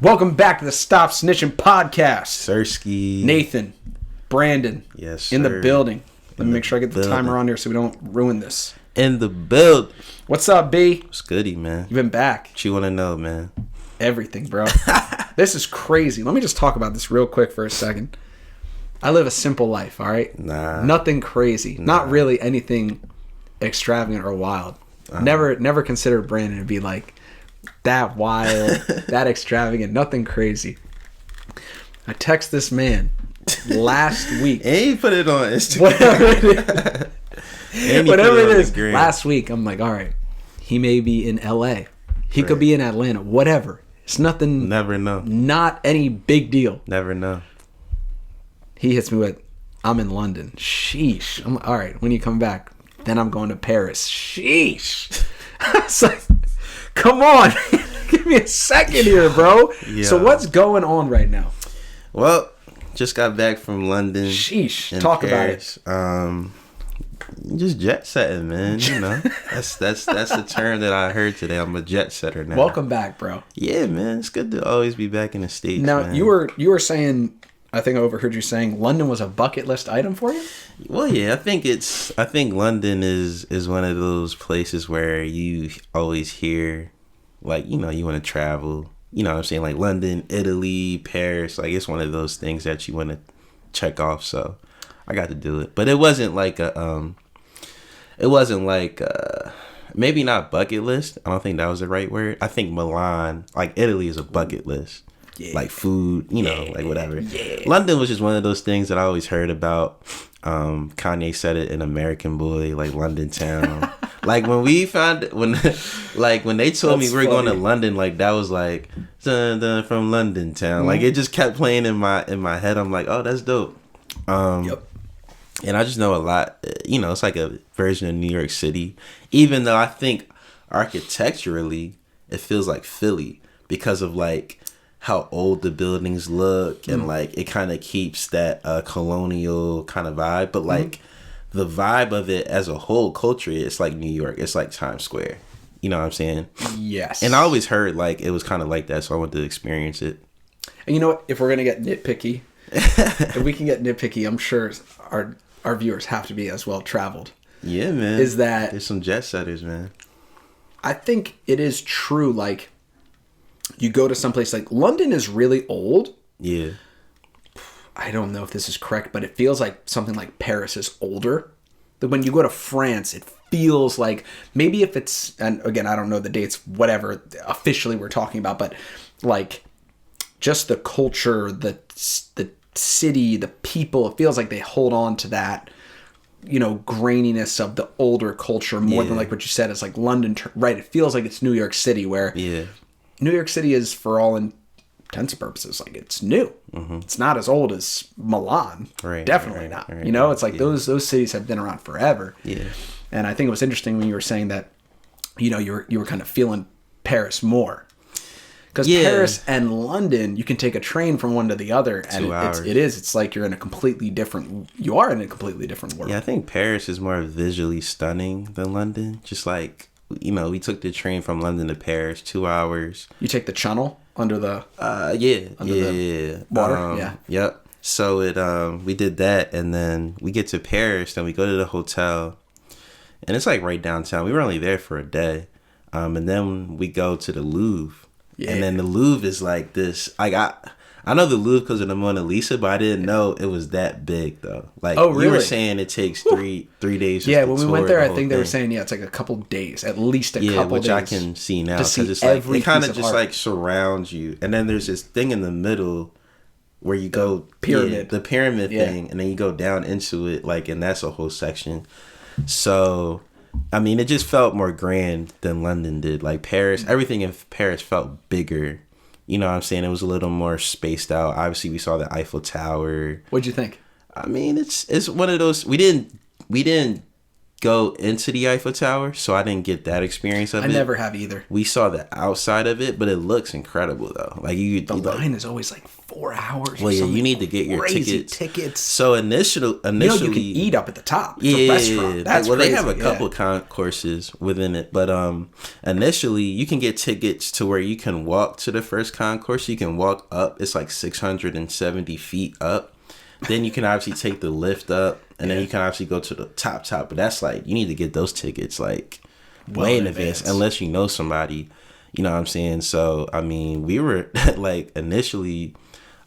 Welcome back to the Stop Snitchin podcast. Sirski. Nathan, Brandon. Yes, in the sir. building. Let me make sure I get the building. timer on here so we don't ruin this. In the build. What's up, B? What's goody, man? You've been back. What you want to know, man? Everything, bro. This is crazy. Let me just talk about this real quick for a second. I live a simple life, all right? Nah. Nothing crazy. Nah. Not really anything extravagant or wild. Never considered Brandon to be like that wild, that extravagant, nothing crazy. I text this man last week. And he put it on Instagram. Whatever it is. Last week, I'm like, all right, he may be in LA. He could be in Atlanta. Whatever. It's nothing. Never know. Not any big deal. Never know. He hits me with, I'm in London. Sheesh. I'm like, all right, when you come back? Then I'm going to Paris. Sheesh. It's like, come on. Give me a second here, bro. Yeah. So what's going on right now? Well, just got back from London. Sheesh. Talk Paris. About it. Just jet setting, man. You know, that's the term that I heard today. I'm a jet setter now. Welcome back, bro. Yeah, man. It's good to always be back in the States. Now, man. you were saying, I think I overheard you saying London was a bucket list item for you? Well, yeah, I think London is one of those places where you always hear, like, you know, you want to travel. You know what I'm saying? Like London, Italy, Paris. Like, it's one of those things that you want to check off. So I got to do it. But it wasn't like maybe not bucket list. I don't think that was the right word. I think Milan, like Italy, is a bucket list. Yeah. Like food, you know, like whatever. Yeah. London was just one of those things that I always heard about. Kanye said it in American Boy, like London Town. Like when they told me we're going to London, like that was like dun, dun, from London Town. Mm-hmm. Like it just kept playing in my head. I'm like, oh, that's dope. Yep. And I just know a lot. You know, it's like a version of New York City. Even though I think architecturally it feels like Philly because of like how old the buildings look and like it kind of keeps that colonial kind of vibe, but like the vibe of it as a whole culture, it's like New York. It's like Times Square. You know what I'm saying? Yes. And I always heard like it was kind of like that, so I wanted to experience it. And you know what? If we're gonna get nitpicky, if we can get nitpicky, I'm sure our viewers have to be as well traveled. Yeah, man. Is that there's some jet setters, man? I think it is true. Like, you go to someplace like London is really old. Yeah. I don't know if this is correct, but it feels like something like Paris is older. But when you go to France, it feels like maybe if it's, and again, I don't know the dates, whatever officially we're talking about, but like just the culture, the city, the people, it feels like they hold on to that, you know, graininess of the older culture more than like what you said. It's like London, right? It feels like it's New York City where New York City is, for all intents and purposes, like it's new. Mm-hmm. It's not as old as Milan. Right. Definitely not. Right, you know, it's like those cities have been around forever. Yeah. And I think it was interesting when you were saying that, you know, you were kind of feeling Paris more. Because Paris and London, you can take a train from one to the other, and it's like you are in a completely different world. Yeah, I think Paris is more visually stunning than London. Just like, you know, we took the train from London to Paris, 2 hours. You take the channel under the the water. Yep. So we did that, and then we get to Paris, then we go to the hotel, and it's like right downtown. We were only there for a day, and then we go to the Louvre. Yeah. And then the Louvre is like this. Like I know the Louvre because of the Mona Lisa, but I didn't know it was that big though. Like, oh, really? You were saying it takes three days. Yeah, when we went there, I think they were saying it's like a couple days, at least a couple days. Yeah, which I can see now because it's like it kind of just like surrounds you, and then there's this thing in the middle where you go pyramid, the pyramid thing, and then you go down into it, like, and that's a whole section. So, I mean, it just felt more grand than London did. Like Paris, everything in Paris felt bigger. You know what I'm saying? It was a little more spaced out. Obviously, we saw the Eiffel Tower. What'd you think? I mean, it's one of those. We didn't go into the Eiffel Tower, so I didn't get that experience of it. I never have either. We saw the outside of it, but it looks incredible though. Like the line is always like 4 hours. Well, yeah, you need to get your tickets. So initially, you can eat up at the top. It's a restaurant. That's crazy. They have a couple concourses within it, but initially you can get tickets to where you can walk to the first concourse. You can walk up. It's like 670 feet up. Then you can obviously take the lift up, and then you can obviously go to the top. But that's like, you need to get those tickets like way in advance, unless you know somebody. You know what I'm saying? So, I mean, we were like initially,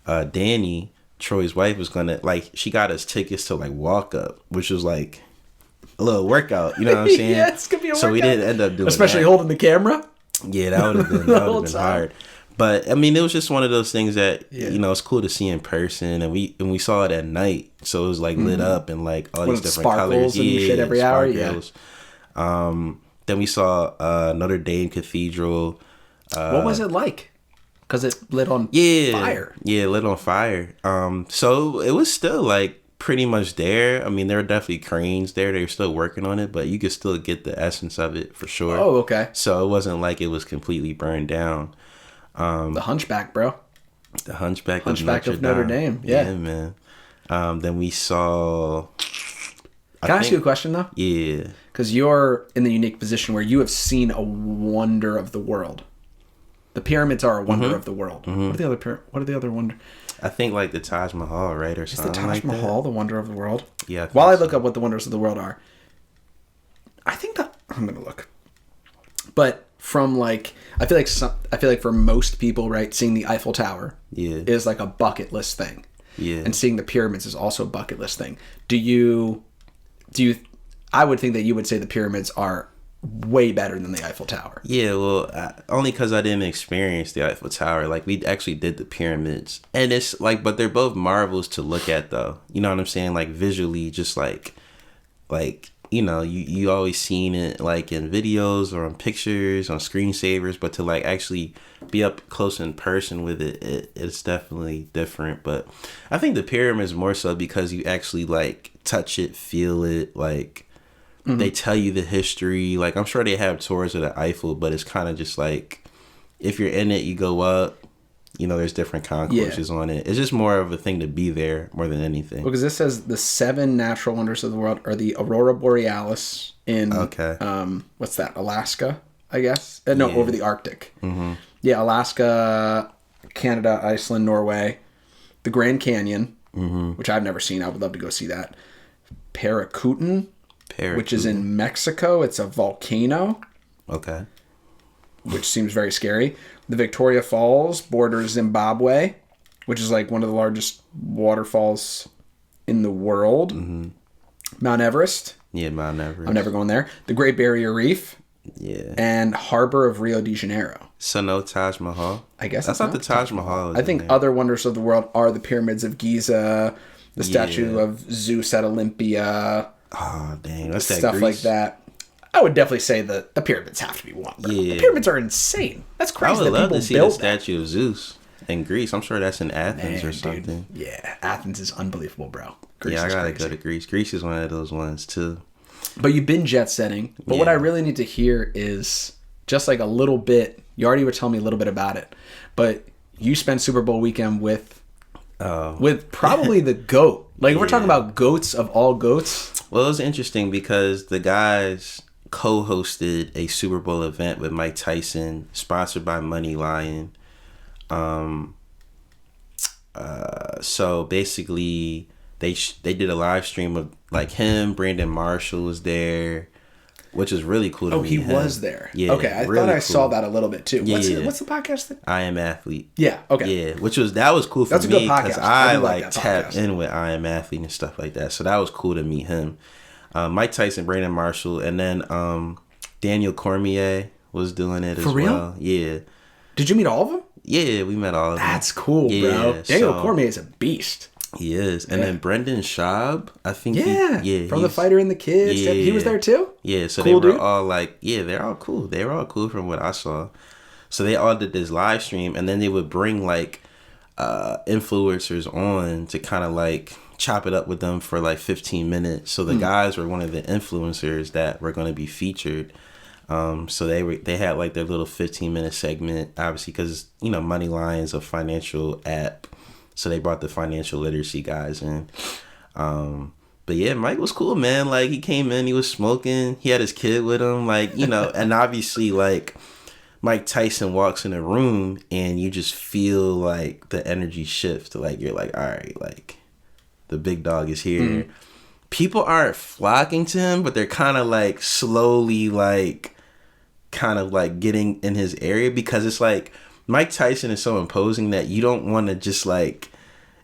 Danny, Troy's wife, was gonna like, she got us tickets to like walk up, which was like a little workout. You know what I'm saying? Yeah, it's gonna be a workout. So we didn't end up doing especially that. holding the camera. Yeah, that would have been hard. But I mean, it was just one of those things that you know, it's cool to see in person, and we saw it at night, so it was like lit up and like all these different colors, and shit every hour. Yeah. Then we saw Notre Dame Cathedral. What was it like? Because it lit on fire. Yeah, lit on fire. So it was still like pretty much there. I mean, there were definitely cranes there. They were still working on it, but you could still get the essence of it for sure. Oh, okay. So it wasn't like it was completely burned down. The Hunchback, bro. The Hunchback of Notre Dame. Yeah, man. Then we saw. Can I ask you a question though? Yeah. Because you're in the unique position where you have seen a wonder of the world. The pyramids are a wonder of the world. What are the other wonder? I think like the Taj Mahal, right, or something. Is the Taj Mahal the wonder of the world? Yeah. While I look up what the wonders of the world are, I think that I'm gonna look. But from like, I feel like for most people, right, seeing the Eiffel Tower is like a bucket list thing. Yeah. And seeing the pyramids is also a bucket list thing. Do you? I would think that you would say the pyramids are way better than the Eiffel Tower. Yeah, well, only because I didn't experience the Eiffel Tower. Like, we actually did the pyramids, and it's like, but they're both marvels to look at, though. You know what I'm saying? Like, visually, just like you know, you always seen it like in videos or on pictures, on screensavers, but to like actually be up close in person with it's definitely different. But I think the pyramids more so because you actually like touch it, feel it, like they tell you the history. Like, I'm sure they have tours of the Eiffel, but it's kind of just like, if you're in it, you go up. You know, there's different concourses on it. It's just more of a thing to be there more than anything. Because this says the 7 natural wonders of the world are the Aurora Borealis in, what's that, Alaska, I guess? No, over the Arctic. Mm-hmm. Yeah, Alaska, Canada, Iceland, Norway. The Grand Canyon, which I've never seen. I would love to go see that. Paracutin, which is in Mexico. It's a volcano. Okay. Which seems very scary. The Victoria Falls borders Zimbabwe, which is like one of the largest waterfalls in the world. Mm-hmm. Mount Everest. Yeah, Mount Everest. I'm never going there. The Great Barrier Reef. Yeah. And Harbor of Rio de Janeiro. So no Taj Mahal? I guess that's not the Taj Mahal. I think other wonders of the world are the pyramids of Giza, the statue of Zeus at Olympia. Oh, dang. That's that stuff Greece. Like that. I would definitely say that the pyramids have to be one. Bro. Yeah. The pyramids are insane. That's crazy. I would love to see the statue of Zeus in Greece. I'm sure that's in Athens or something. Dude. Yeah, Athens is unbelievable, bro. Greece I gotta go to Greece. Greece is one of those ones too. But you've been jet setting. But what I really need to hear is just like a little bit. You already were telling me a little bit about it, but you spent Super Bowl weekend with probably the GOAT. Like we're talking about goats of all goats. Well, it was interesting because the guys co-hosted a Super Bowl event with Mike Tyson, sponsored by Money Lion. So basically, they did a live stream of like him. Brandon Marshall was there, which is really cool to me. Oh, he was there. Yeah. Okay, I thought I saw that a little bit too. Yeah. What's the podcast thing? I Am Athlete. Yeah. Okay. Yeah, that was cool for That's me because I like tapped in with I Am Athlete and stuff like that. So that was cool to meet him. Mike Tyson, Brandon Marshall, and then Daniel Cormier was doing it as well. For real? Yeah. Did you meet all of them? Yeah, we met all of them. That's cool, bro. Daniel Cormier is a beast. He is. And then Brendan Schaub, I think. From The Fighter and the Kids. Yeah. He was there too? Yeah, so cool, they were all like, they're all cool. They were all cool from what I saw. So they all did this live stream, and then they would bring like influencers on to kind of like chop it up with them for like 15 minutes. So the guys were one of the influencers that were going to be featured. So they had like their little 15-minute segment, obviously, because Moneyline is a financial app, so they brought the financial literacy guys in. But yeah, Mike was cool, man. Like, he came in, he was smoking, he had his kid with him, like, and obviously, like, Mike Tyson walks in a room and you just feel like the energy shift. Like, you're like, all right, like, the big dog is here. People aren't flocking to him, but they're kind of like slowly like getting in his area, because it's like Mike Tyson is so imposing that you don't want to just like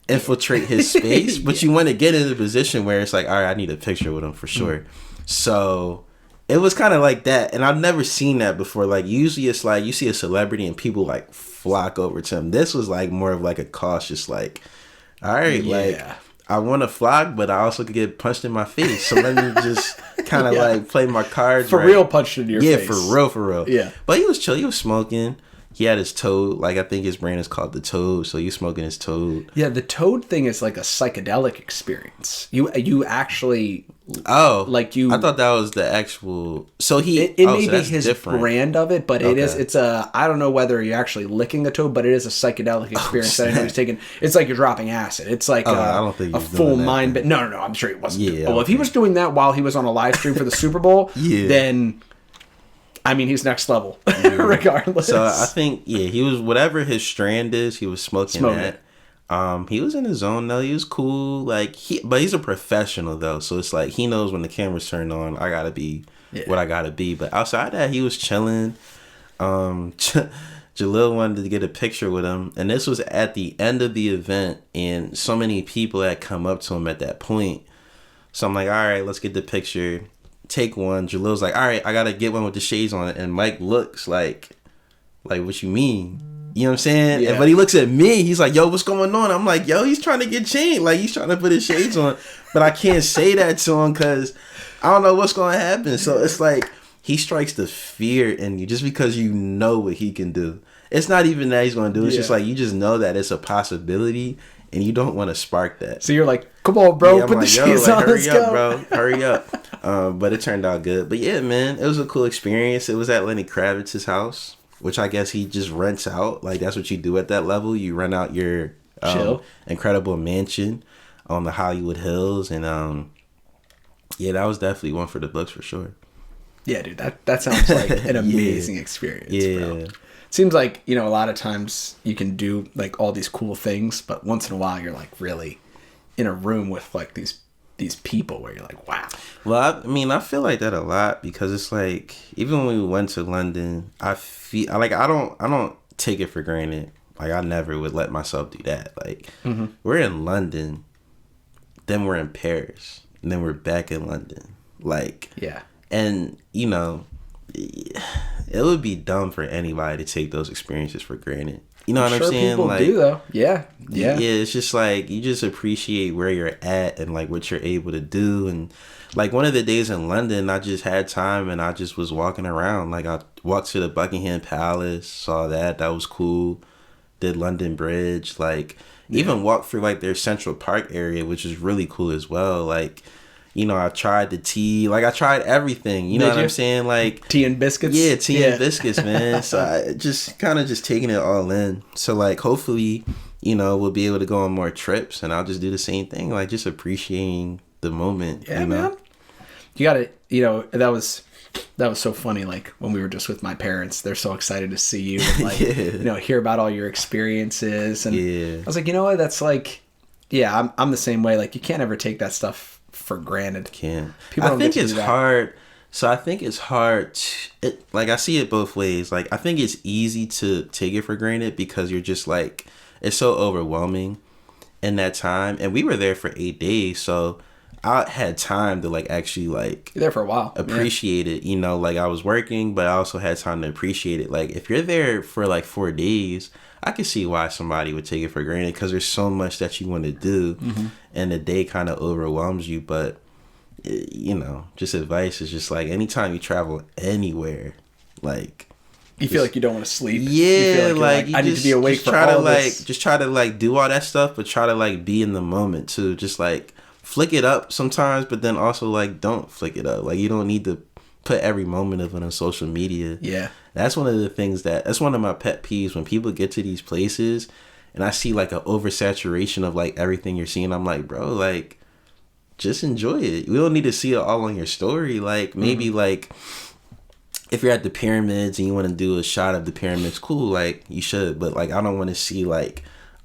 infiltrate his space, but you want to get in a position where it's like, all right, I need a picture with him for sure. So it was kind of like that, and I've never seen that before. Like, usually it's like you see a celebrity and people like flock over to him. This was like more of like a cautious, like, all right, like, I want to flock, but I also could get punched in my face, so let me just kind of like play my cards for real, punched in your face. Yeah, for real. Yeah, but he was chill. He was smoking. He had his toad. Like, I think his brand is called the Toad. So he's smoking his toad. Yeah, the toad thing is like a psychedelic experience. You actually I thought that was the actual. So it may be his brand of it, but it's a, I don't know whether you're actually licking a toad, but it is a psychedelic experience that I know he's taking. It's like you're dropping acid. It's like I don't think a full mind. But no, I'm sure he wasn't. Yeah. Well, if he was doing that while he was on a live stream for the Super Bowl, then, I mean, he's next level, regardless. So I think, he was, whatever his strand is, he was smoking that. He was in his zone though. He was cool. Like, but he's a professional though, so it's like he knows when the camera's turned on, I gotta be what I gotta be. But outside that, he was chilling. Jalil wanted to get a picture with him, and this was at the end of the event, and so many people had come up to him at that point. So I'm like, all right, let's get the picture. Take one. Jalil's like, all right, I gotta get one with the shades on it. And Mike looks like what you mean? You know what I'm saying? Yeah. But he looks at me. He's like, yo, what's going on? I'm like, yo, he's trying to get changed. Like, he's trying to put his shades on. But I can't say that to him because I don't know what's going to happen. So it's like he strikes the fear in you just because you know what he can do. It's not even that he's going to do. It's just like you just know that it's a possibility and you don't want to spark that. So you're like, come on, bro. Put the shades on. Hurry up, bro. Hurry up. But it turned out good. But yeah, man, it was a cool experience. It was at Lenny Kravitz's house, which I guess he just rents out. Like, that's what you do at that level. You rent out your incredible mansion on the Hollywood Hills. And that was definitely one for the books for sure. Yeah, dude, that sounds like an amazing experience, bro. Seems like, a lot of times you can do like all these cool things, but once in a while you're like really in a room with like these people where you're like, wow. Well, I feel like that a lot because it's like, even when we went to London, I feel like I don't take it for granted. Like, I never would let myself do that. Like, we're in London, then we're in Paris, and then we're back in London. Like, and it would be dumb for anybody to take those experiences for granted. You know what I'm saying? People like, do though. Yeah. It's just like you just appreciate where you're at and like what you're able to do. And like one of the days in London, I just had time and I just was walking around. Like, I walked to the Buckingham Palace, saw that was cool. Did London Bridge, like even walked through like their Central Park area, which is really cool as well. Like, I tried the tea. Like, I tried everything. You know what I'm saying? Like, tea and biscuits? Yeah, tea and biscuits, man. So I just kind of just taking it all in. So, like, hopefully, we'll be able to go on more trips. And I'll just do the same thing. Like, just appreciating the moment. Yeah, man. You got to, that was so funny. Like, when we were just with my parents, they're so excited to see you. And, like, hear about all your experiences. And I was like, you know what? That's like, I'm the same way. Like, you can't ever take that stuff for granted. I think it's hard. So I think it's hard. Like, I see it both ways. Like, I think it's easy to take it for granted because you're just like, it's so overwhelming in that time. And we were there for 8 days, so I had time to like actually like you're there for a while, appreciate it. Like, I was working, but I also had time to appreciate it. Like, if you're there for like 4 days, I can see why somebody would take it for granted because there's so much that you want to do and the day kind of overwhelms you. But, just advice is just like anytime you travel anywhere, like, You feel like you don't want to sleep. Yeah, like I need to be awake for all this. Just try to like do all that stuff, but try to like be in the moment too. Just like flick it up sometimes, but then also like don't flick it up. Like you don't need to put every moment of it on social media. Yeah. That's one of the things that's one of my pet peeves when people get to these places and I see like an oversaturation of like everything you're seeing. I'm like, bro, like just enjoy it. We don't need to see it all on your story. Like maybe like if you're at the pyramids and you want to do a shot of the pyramids, cool, like you should. But like I don't want to see like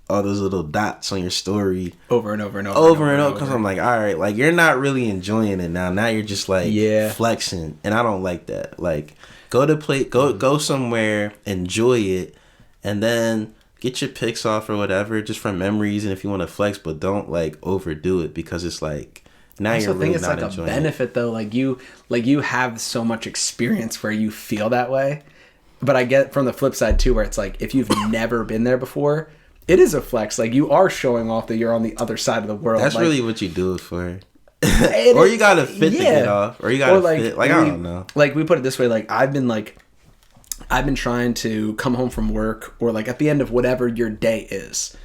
all those little dots on your story over and over and over because I'm like, all right, like you're not really enjoying it now you're just like flexing, and I don't like that. Like go somewhere, enjoy it, and then get your pics off or whatever just from memories, and if you want to flex, but don't like overdo it because it's like now you're really not enjoying it. I think it's like a benefit though, like you have so much experience where you feel that way, but I get from the flip side too where it's like if you've never been there before, it is a flex. Like you are showing off that you're on the other side of the world. That's like, really what you do it for. Or you gotta fit to get off, or you gotta fit. Like I don't know. Like we put it this way: like I've been trying to come home from work, or like at the end of whatever your day is,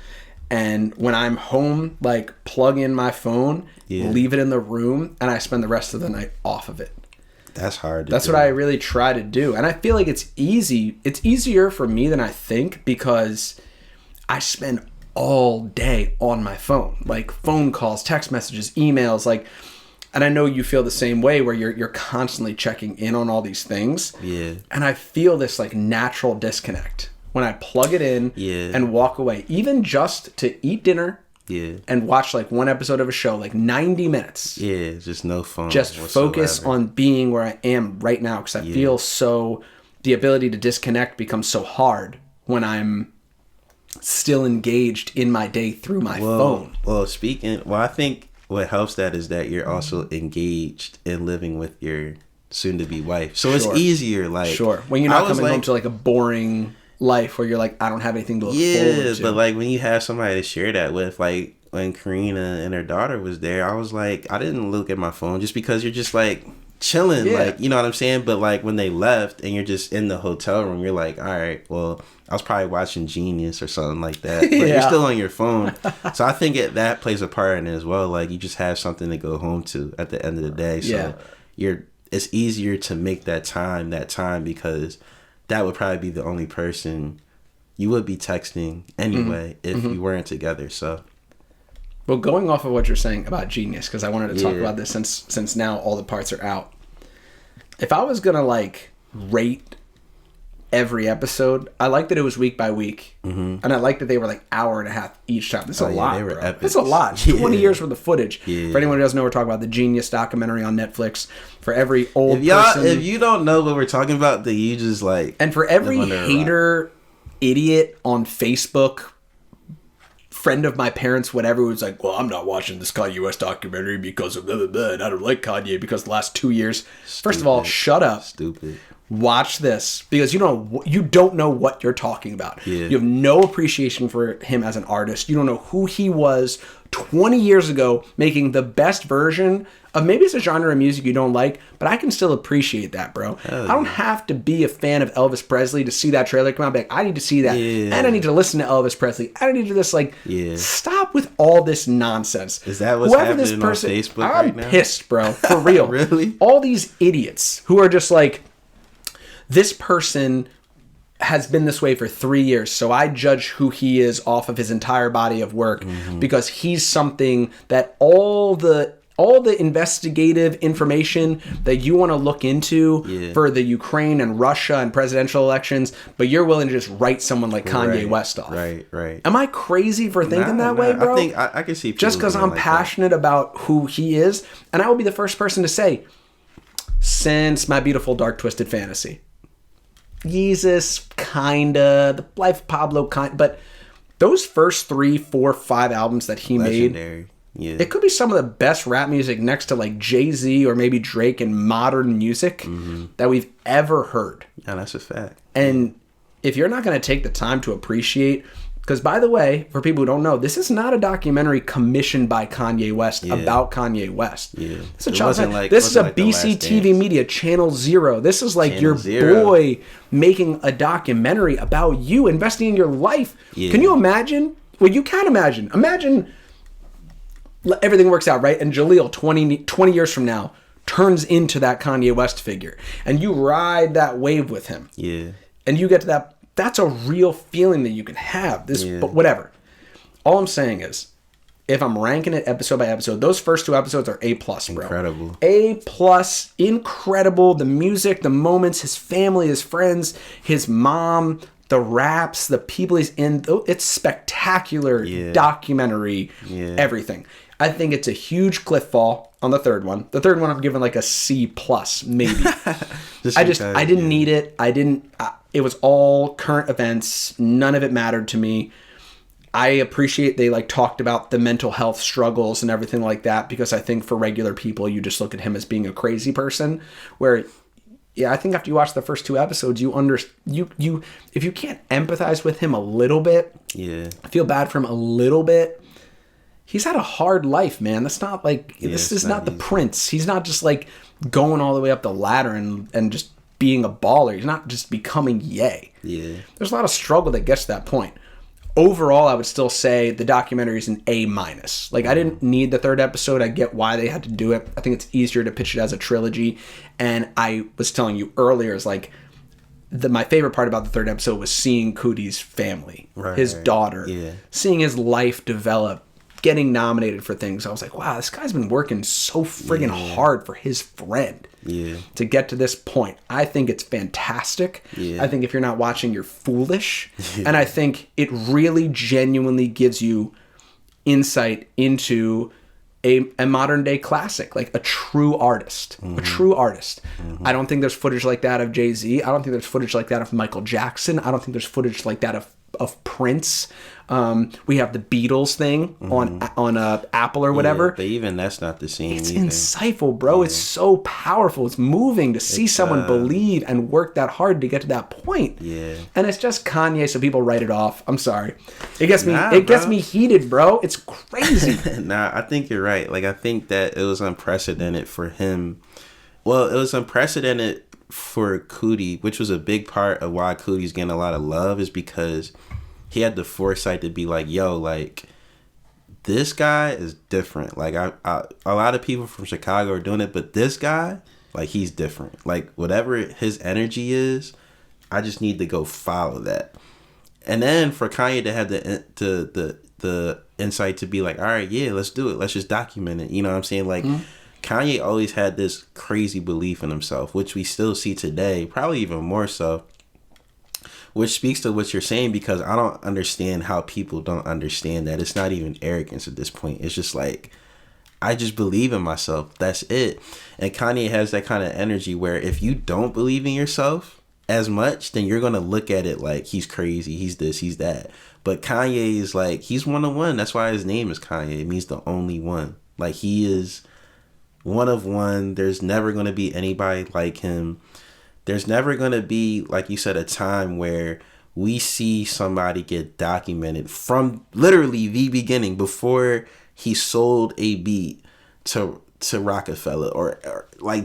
and when I'm home, like plug in my phone, leave it in the room, and I spend the rest of the night off of it. That's hard. That's what I really try to do, and I feel like it's easy. It's easier for me than I think because I spend all day on my phone, like phone calls, text messages, emails, like, and I know you feel the same way where you're constantly checking in on all these things. Yeah. And I feel this like natural disconnect when I plug it in and walk away, even just to eat dinner. Yeah. And watch like one episode of a show, like 90 minutes. Yeah, just no phone. Just focus on being where I am right now because I feel so, the ability to disconnect becomes so hard when I'm still engaged in my day through my phone. I think what helps that is that you're also engaged in living with your soon-to-be wife. So it's easier, like... Sure. When you're not coming home to like a boring life where you're like, I don't have anything to look forward to. But like when you have somebody to share that with, like when Karina and her daughter was there, I was like, I didn't look at my phone just because you're just like chilling, like, you know what I'm saying? But like when they left and you're just in the hotel room, you're like, all right, well, I was probably watching JEEN-YUHS or something like that, but you're still on your phone. So I think that plays a part in it as well. Like you just have something to go home to at the end of the day. So it's easier to make that time because that would probably be the only person you would be texting anyway if you weren't together. So, well, going off of what you're saying about JEEN-YUHS, because I wanted to talk about this since now all the parts are out. If I was gonna like rate every episode, I like that it was week by week, and I like that they were like hour and a half each time. That's a lot. They were epic. That's a lot. 20 years worth of footage. For anyone who doesn't know, we're talking about the JEEN-YUHS documentary on Netflix. For every old person, if you don't know what we're talking about, then you just like, and for every hater, idiot on Facebook, friend of my parents, whatever, who's like, well, I'm not watching this Kanye West documentary because of blah, blah, blah, and I don't like Kanye because the last 2 years. First of all, shut up. Stupid. Watch this because you don't know what you're talking about. You have no appreciation for him as an artist. You don't know who he was 20 years ago, making the best version of, maybe it's a genre of music you don't like, but I can still appreciate that, bro. I don't have to be a fan of Elvis Presley to see that trailer come out and be like, I need to see that, and I need to listen to Elvis Presley. I need to just like stop with all this nonsense. Is that what's happening on Facebook right now? I'm pissed, bro, for real. Really? All these idiots who are just like, this person has been this way for 3 years, so I judge who he is off of his entire body of work because he's something that all the investigative information that you want to look into for the Ukraine and Russia and presidential elections, but you're willing to just write someone like Kanye West off. Right. Am I crazy for thinking that way, bro? I think I can see people just because I'm like passionate about who he is, and I will be the first person to say, since My Beautiful Dark Twisted Fantasy, Jesus, kinda, The Life of Pablo, but those first 3, 4, 5 albums that he made, it could be some of the best rap music next to like Jay-Z or maybe Drake in modern music that we've ever heard. Yeah, that's a fact. And if you're not going to take the time to appreciate Because, by the way, for people who don't know, this is not a documentary commissioned by Kanye West about Kanye West. Yeah. This is a BC TV Media, Channel Zero. This is like your boy making a documentary about you, investing in your life. Yeah. Can you imagine? Well, you can imagine. Imagine everything works out, right? And Jaleel, 20 years from now, turns into that Kanye West figure. And you ride that wave with him. Yeah. And you get to that. That's a real feeling that you can have. But whatever. All I'm saying is, if I'm ranking it episode by episode, those first 2 episodes are A+, bro. Incredible. A+, incredible. The music, the moments, his family, his friends, his mom, the raps, the people he's in. It's spectacular documentary, everything. I think it's a huge cliff fall on the third one. The third one I'm giving like a C+, maybe. I didn't need it. It was all current events. None of it mattered to me. I appreciate they talked about the mental health struggles and everything like that, because I think for regular people, you just look at him as being a crazy person. Where, I think after you watch the first 2 episodes, you if you can't empathize with him a little bit, feel bad for him a little bit. He's had a hard life, man. That's not this is not the Prince. He's not just going all the way up the ladder and just being a baller. He's not just becoming Ye. Yeah. There's a lot of struggle that gets to that point. Overall, I would still say the documentary is an A-. I didn't need the 3rd episode. I get why they had to do it. I think it's easier to pitch it as a trilogy. And I was telling you earlier, is my favorite part about the 3rd episode was seeing Cootie's family, his daughter, seeing his life develop, getting nominated for things. I was like, wow, this guy's been working so friggin' hard for his friend to get to this point. I think it's fantastic. I think if you're not watching, you're foolish. And I think it really genuinely gives you insight into a modern day classic, a true artist. A true artist. I don't think there's footage like that of Jay-Z. I don't think there's footage like that of Michael Jackson. I don't think there's footage like that of Prince. We have the Beatles thing on Apple or whatever. But even that's not the same. It's insightful, bro. It's so powerful. It's moving to see someone believe and work that hard to get to that point. Yeah. And it's just Kanye, so people write it off. I'm sorry. It gets me heated, bro. It's crazy. I think you're right. I think that it was unprecedented for him. Well, it was unprecedented for Cootie, which was a big part of why Cootie's getting a lot of love, is because he had the foresight to be this guy is different. A lot of people from Chicago are doing it, but this guy, he's different. Whatever his energy is, I just need to go follow that. And then for Kanye to have the insight to be all right, let's do it. Let's just document it. You know what I'm saying? Kanye always had this crazy belief in himself, which we still see today, probably even more so. Which speaks to what you're saying, because I don't understand how people don't understand that. It's not even arrogance at this point. It's just I just believe in myself. That's it. And Kanye has that kind of energy where if you don't believe in yourself as much, then you're going to look at it like he's crazy, he's this, he's that. But Kanye is he's one of one. That's why his name is Kanye. It means the only one. He is one of one. There's never going to be anybody like him. There's never going to be, like you said, a time where we see somebody get documented from literally the beginning, before he sold a beat to Rockefeller or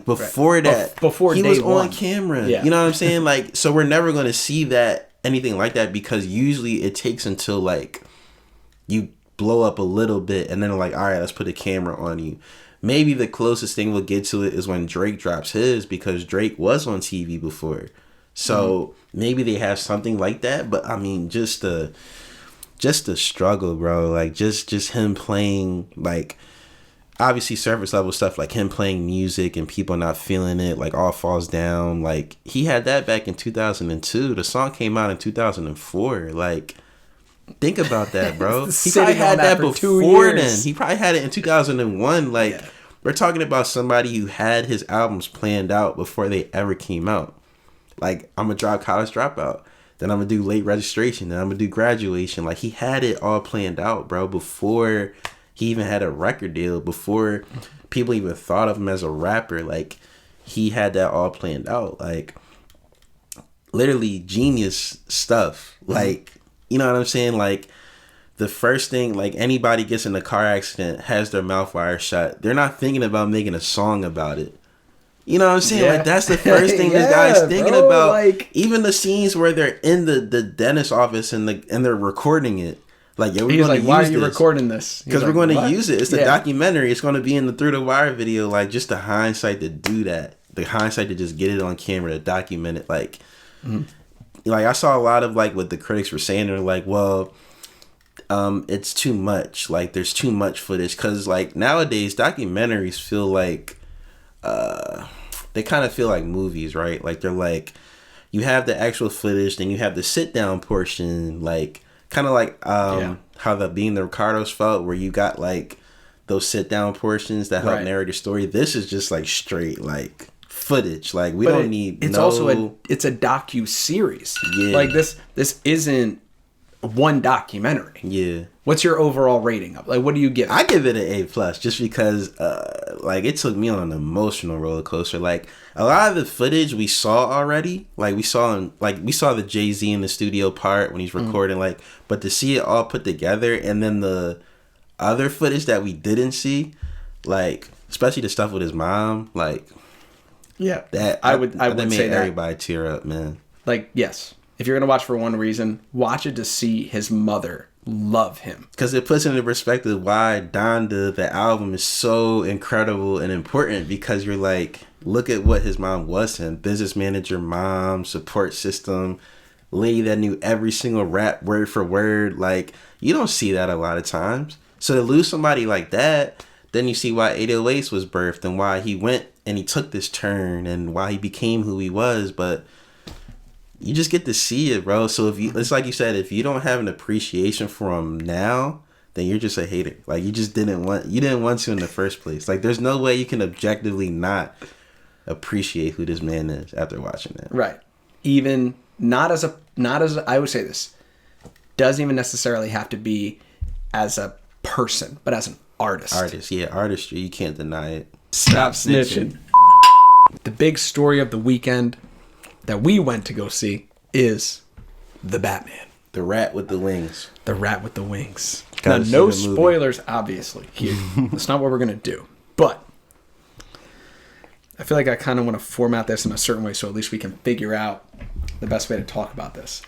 before that. Before he was on camera. Yeah. You know what I'm saying? So we're never going to see anything like that, because usually it takes until you blow up a little bit and then all right, let's put a camera on you. Maybe the closest thing we'll get to it is when Drake drops his, because Drake was on TV before. So maybe they have something like that. But I mean, just the struggle, bro. Just him playing, obviously surface level stuff, him playing music and people not feeling it, all falls down. He had that back in 2002. The song came out in 2004. Think about that, bro. He probably had that before then. He probably had it in 2001. We're talking about somebody who had his albums planned out before they ever came out. I'm going to drop College Dropout. Then I'm going to do Late Registration. Then I'm going to do Graduation. He had it all planned out, bro, before he even had a record deal, before people even thought of him as a rapper. He had that all planned out. Literally genius stuff. you know what I'm saying? Like, the first thing, like, anybody gets in a car accident, has their mouth wire shut, they're not thinking about making a song about it. You know what I'm saying? Yeah. Like, that's the first thing this guy's thinking about. Like, even the scenes where they're in the dentist office and they're recording it. Like, yeah, we're going to use why are you recording this? Because we're going to use it. It's the documentary. It's going to be in the Through the Wire video. Like, just the hindsight to do that. The hindsight to just get it on camera, to document it. Like, like, I saw a lot of, like, what the critics were saying. They're like, well, it's too much. Like, there's too much footage. Because, like, nowadays, documentaries feel like, they kind of feel like movies, right? Like, they're like, you have the actual footage, then you have the sit-down portion, like, kind of like how the Being the Ricardos felt, where you got, like, those sit-down portions that help narrate the story. This is just, like, straight, like, footage. Like, we don't need it's also it's a docu-series. Yeah. Like, this isn't one documentary. Yeah. What's your overall rating of? Like, what do you give it? I give it an A+, just because, like, it took me on an emotional roller coaster. Like, a lot of the footage we saw already, like, we saw the Jay-Z in the studio part when he's recording, like, but to see it all put together, and then the other footage that we didn't see, like, especially the stuff with his mom, like, yeah, that I would made say everybody tear up, man. Like, yes, if you're gonna watch for one reason, watch it to see his mother love him, because it puts into perspective why Donda, the album, is so incredible and important. Because you're like, look at what his mom was to him: business manager, mom, support system, lady that knew every single rap word for word. Like, you don't see that a lot of times. So to lose somebody like that, then you see why 808s was birthed and why he went and he took this turn and why he became who he was. But you just get to see it, bro. So it's like you said, if you don't have an appreciation for him now, then you're just a hater. Like, you didn't want to in the first place. Like, there's no way you can objectively not appreciate who this man is after watching that. Right. Even not as I would say this, doesn't even necessarily have to be as a person, but as an artist. Artistry. You can't deny it. Stop snitching. The big story of the weekend that we went to go see is The Batman. The Rat with the Wings. The Rat with the Wings. Now, no spoilers, obviously, here. That's not what we're going to do. But I feel like I kind of want to format this in a certain way so at least we can figure out the best way to talk about this.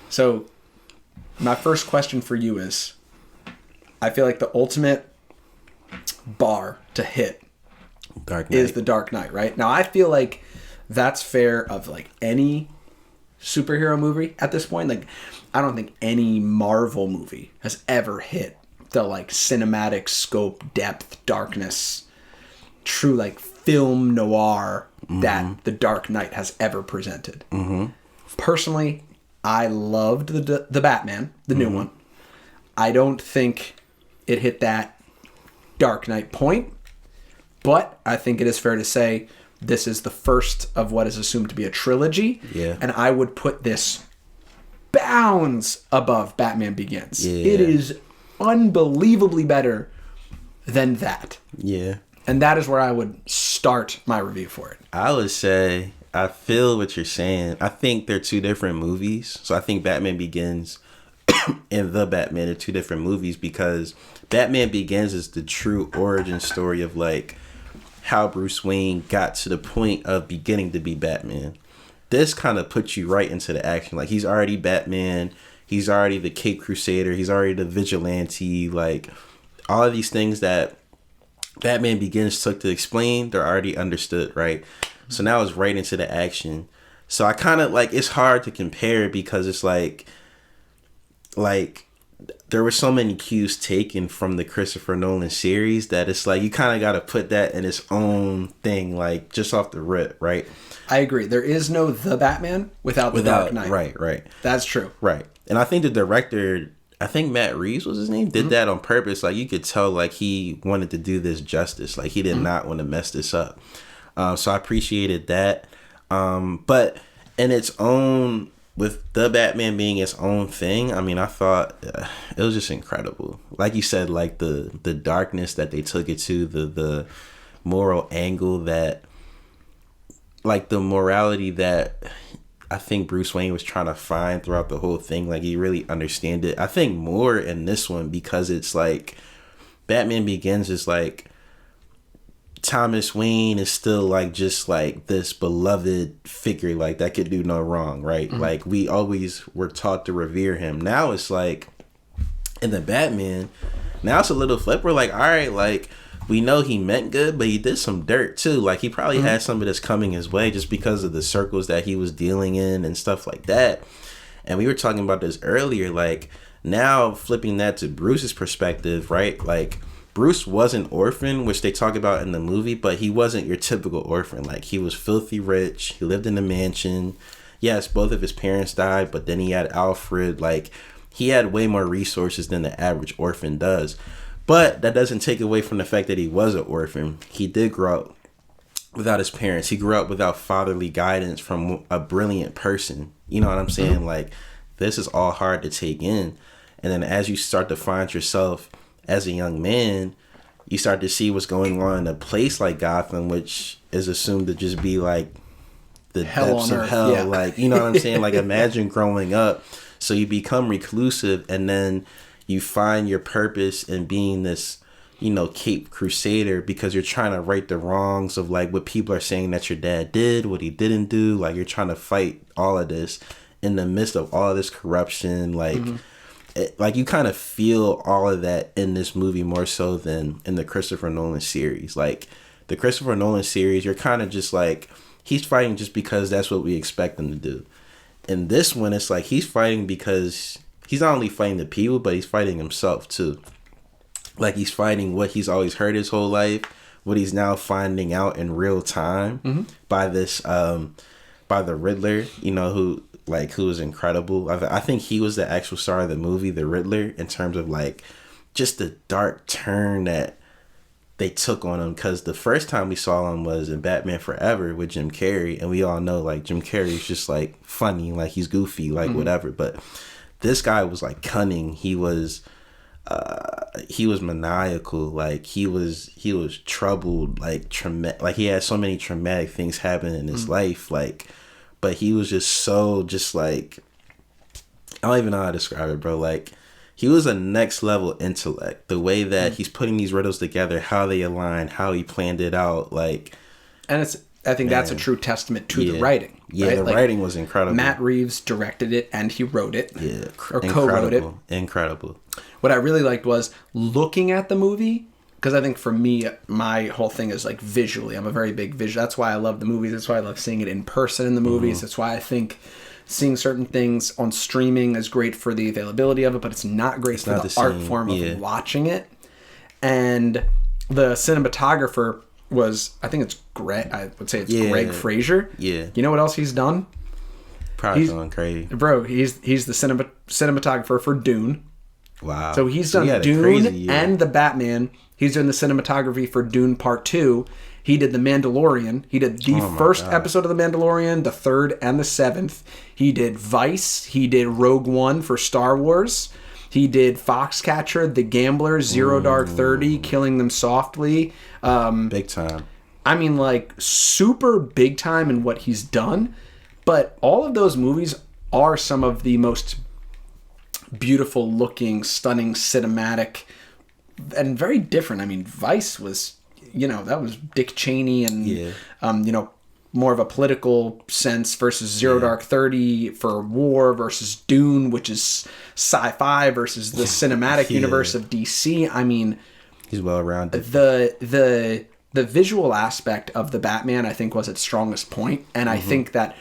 So my first question for you is, I feel like the ultimate bar to hit is The Dark Knight, right? Now, I feel like that's fair of, like, any superhero movie at this point. Like, I don't think any Marvel movie has ever hit the, like, cinematic scope, depth, darkness, true, like, film noir that The Dark Knight has ever presented. Personally, I loved the Batman, the new one. I don't think it hit that Dark Knight point, but I think it is fair to say this is the first of what is assumed to be a trilogy. Yeah. And I would put this bounds above Batman Begins. Yeah. It is unbelievably better than that. Yeah. And that is where I would start my review for it. I would say, I feel what you're saying. I think they're two different movies. So I think Batman Begins and The Batman are two different movies, because Batman Begins is the true origin story of, like, how Bruce Wayne got to the point of beginning to be Batman. This kind of puts you right into the action. Like, he's already Batman. He's already the Cape Crusader. He's already the vigilante. Like, all of these things that Batman Begins took to explain, they're already understood, right? So now it's right into the action. So I kind of, like, it's hard to compare, because it's like there were so many cues taken from the Christopher Nolan series that it's like you kind of got to put that in its own thing, like, just off the rip, right? I agree. There is no The Batman without The Dark Knight. Right. That's true. Right. And I think the director, I think Matt Reeves was his name, did that on purpose. Like, you could tell, like, he wanted to do this justice. Like, he did not want to mess this up. So I appreciated that. But in its own, with The Batman being its own thing, I mean, I thought it was just incredible. Like you said, like, the darkness that they took it to, the moral angle that, like, the morality that I think Bruce Wayne was trying to find throughout the whole thing. Like, he really understand it. I think more in this one because it's like Batman Begins is like Thomas Wayne is still like just like this beloved figure like that could do no wrong, right? Mm-hmm. Like, we always were taught to revere him. Now it's like in the Batman, now it's a little flip. We're like, all right, like, we know he meant good, but he did some dirt too. Like, he probably mm-hmm. had some of this coming his way just because of the circles that he was dealing in and stuff like that. And we were talking about this earlier, like, now flipping that to Bruce's perspective, right? Like, Bruce was an orphan, which they talk about in the movie, but he wasn't your typical orphan. Like, he was filthy rich. He lived in a mansion. Yes, both of his parents died, but then he had Alfred. Like, he had way more resources than the average orphan does. But that doesn't take away from the fact that he was an orphan. He did grow up without his parents. He grew up without fatherly guidance from a brilliant person. You know what I'm saying? Mm-hmm. Like, this is all hard to take in. And then as you start to find yourself as a young man, you start to see what's going on in a place like Gotham, which is assumed to just be like the hell depths of hell. Yeah. Like, you know what I'm saying? Like, imagine growing up. So you become reclusive, and then you find your purpose in being this, you know, Cape Crusader, because you're trying to right the wrongs of like what people are saying that your dad did, what he didn't do. Like, you're trying to fight all of this in the midst of all of this corruption. Like, mm-hmm. Like, you kind of feel all of that in this movie more so than in the Christopher Nolan series. Like, the Christopher Nolan series, you're kind of just like, he's fighting just because that's what we expect him to do. In this one, it's like he's fighting because he's not only fighting the people, but he's fighting himself too. Like, he's fighting what he's always heard his whole life, what he's now finding out in real time mm-hmm. by this, by the Riddler, you know, who is incredible. I think he was the actual star of the movie, the Riddler, in terms of like just the dark turn that they took on him. Because the first time we saw him was in Batman Forever with Jim Carrey, and we all know like Jim Carrey's just like funny, like he's goofy, like mm-hmm. whatever. But this guy was like cunning. He was maniacal. Like, he was troubled. Like, like he had so many traumatic things happen in his mm-hmm. life. Like, but he was just so just like, I don't even know how to describe it, bro. Like, he was a next level intellect. The way that he's putting these riddles together, how they align, how he planned it out, like. And I think that's a true testament to the writing. Yeah, right? The like, writing was incredible. Matt Reeves directed it and he wrote it. Yeah, or co-wrote it. Incredible. What I really liked was looking at the movie, because I think for me, my whole thing is like visually. I'm a very big visual. That's why I love the movies. That's why I love seeing it in person in the movies. Mm-hmm. That's why I think seeing certain things on streaming is great for the availability of it, but it's not great for the art form of watching it. And the cinematographer was, I think it's Greg. I would say it's Greg Fraser. Yeah. You know what else he's done? Probably going crazy, bro. He's the cinematographer for Dune. Wow. So he's done Dune and the Batman. He's doing the cinematography for Dune Part 2. He did The Mandalorian. He did the first episode of The Mandalorian, the third, and the seventh. He did Vice. He did Rogue One for Star Wars. He did Foxcatcher, The Gambler, Zero Dark 30, Killing Them Softly. Big time. I mean, like, super big time in what he's done. But all of those movies are some of the most beautiful looking, stunning, cinematic, and very different. I mean, Vice was, you know, that was Dick Cheney and, you know, more of a political sense versus Zero Dark 30 for war versus Dune, which is sci-fi versus the cinematic universe of DC. I mean, he's well-rounded. The visual aspect of the Batman, I think, was its strongest point. And I think that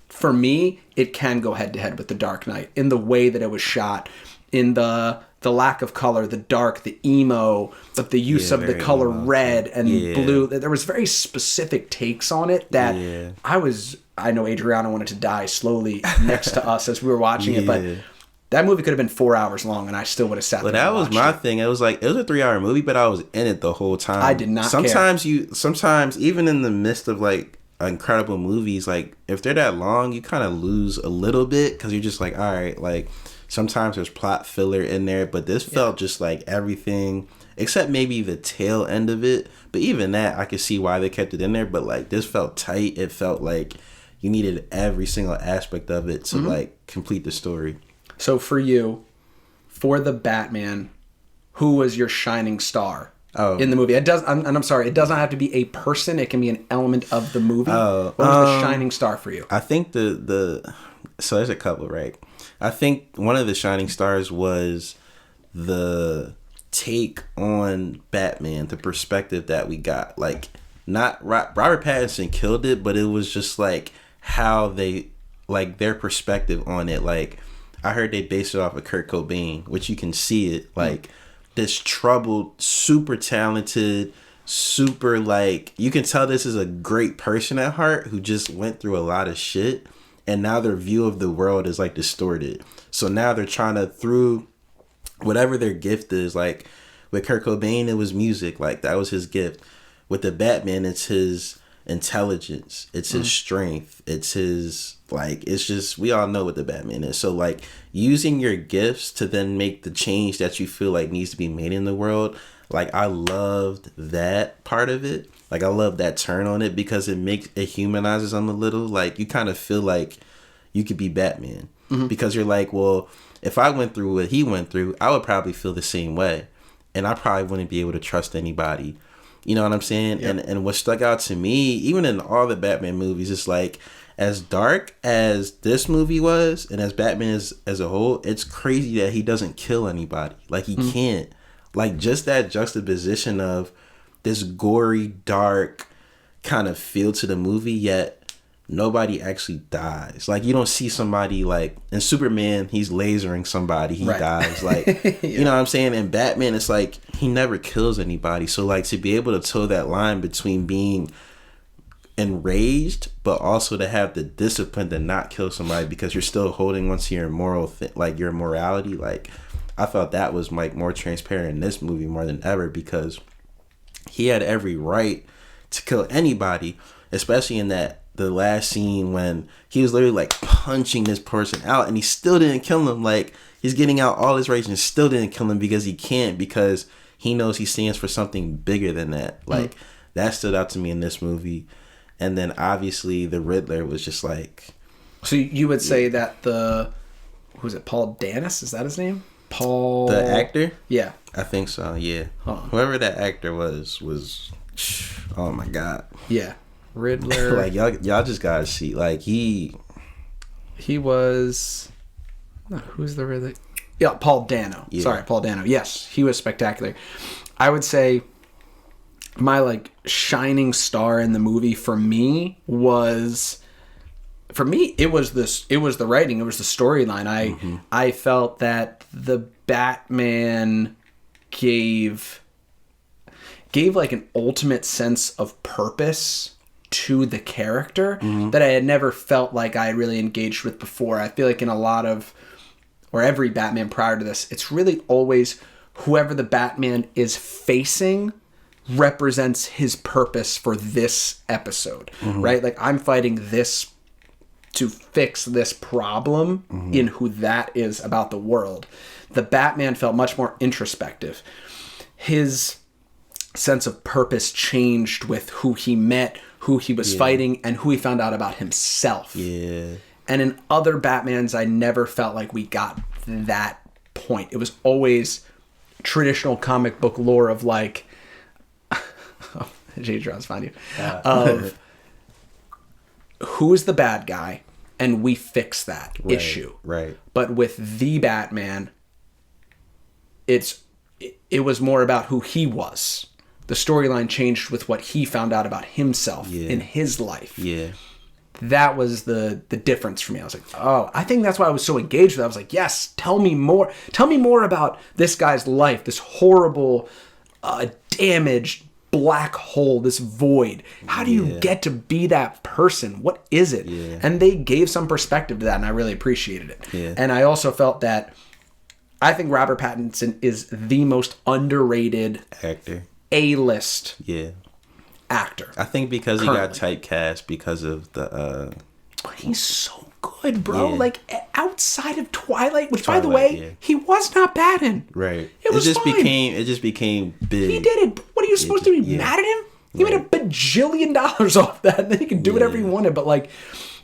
for me, it can go head-to-head with The Dark Knight in the way that it was shot, in the lack of color, the dark, the emo, but the use of the color red and blue. There was very specific takes on it that I know Adriana wanted to die slowly next to us as we were watching it, but that movie could have been 4 hours long and I still would have sat there. But that was my thing. It was like, it was a 3-hour movie, but I was in it the whole time. I did not Sometimes even in the midst of like incredible movies, like if they're that long, you kind of lose a little bit because you're just like, all right, like sometimes there's plot filler in there, but this felt just like everything except maybe the tail end of it. But even that, I could see why they kept it in there. But like this felt tight. It felt like, you needed every single aspect of it to like complete the story. So for you, for the Batman, who was your shining star in the movie? I'm sorry, it does not have to be a person. It can be an element of the movie. What was the shining star for you? I think so there's a couple, right? I think one of the shining stars was the take on Batman, the perspective that we got. Like, not Robert Pattinson killed it, but it was just like how they, like, their perspective on it. Like, I heard they based it off of Kurt Cobain, which you can see it, like, this troubled, super talented, super, like, you can tell this is a great person at heart who just went through a lot of shit, and now their view of the world is, like, distorted. So now they're trying to, through whatever their gift is, like, with Kurt Cobain, it was music, like, that was his gift. With the Batman, it's his intelligence, it's his strength, it's his, like, it's just, we all know what the Batman is. So, like, using your gifts to then make the change that you feel like needs to be made in the world, like, I loved that part of it. Like, I love that turn on it because it humanizes them a little. Like, you kind of feel like you could be Batman because you're like, well, if I went through what he went through, I would probably feel the same way, and I probably wouldn't be able to trust anybody. You know what I'm saying? Yep. And what stuck out to me, even in all the Batman movies, it's like, as dark as this movie was, and as Batman is as a whole, it's crazy that he doesn't kill anybody. Like, he can't. Like, just that juxtaposition of this gory, dark kind of feel to the movie, yet nobody actually dies. Like, you don't see somebody, like, in Superman, he's lasering somebody, he dies. Like, you know what I'm saying? In Batman, it's like, he never kills anybody. So, like, to be able to toe that line between being enraged, but also to have the discipline to not kill somebody because you're still holding onto your moral, like, your morality, like, I felt that was, like, more transparent in this movie more than ever because he had every right to kill anybody, especially in the last scene when he was literally, like, punching this person out and he still didn't kill him. Like, he's getting out all his rage and still didn't kill him because he can't, because he knows he stands for something bigger than that. Like, that stood out to me in this movie. And then obviously the Riddler was just like... So you would say that who's it, Paul Danis? Is that his name? Paul... The actor? Yeah. I think so, yeah. Whoever that actor was... Oh my God. Yeah. Riddler. Like, y'all just gotta see. Like, he was... No, who's the Riddler? Yeah, Paul Dano. Yeah. Sorry, Paul Dano. Yes, he was spectacular. I would say my, like, shining star in the movie for me it was the writing, it was the storyline. I felt that the Batman gave like an ultimate sense of purpose to the character that I had never felt like I had really engaged with before. I feel like in a lot of, or every Batman prior to this, it's really always whoever the Batman is facing represents his purpose for this episode, right? Like, I'm fighting this to fix this problem in who that is about the world. The Batman felt much more introspective. His sense of purpose changed with who he met, who he was fighting, and who he found out about himself. Yeah. And in other Batmans, I never felt like we got that point. It was always traditional comic book lore of, like, J. Draws find you. Of who's the bad guy, and we fix that issue. Right. But with the Batman, it was more about who he was. The storyline changed with what he found out about himself in his life. Yeah. That was the difference for me. I was like, oh, I think that's why I was so engaged with it. I was like, yes, tell me more. Tell me more about this guy's life, this horrible, damaged black hole, this void. How do you get to be that person? What is it? Yeah. And they gave some perspective to that, and I really appreciated it. Yeah. And I also felt that I think Robert Pattinson is the most underrated actor. A-list actor. I think because currently. He got typecast because of the... He's so good, bro. Yeah. Like, outside of Twilight, which, by the way, he was not bad in. Right. It just became big. He did it. What are you supposed to be mad at him? He made $1 bajillion off that, and then he could do whatever he wanted. But, like,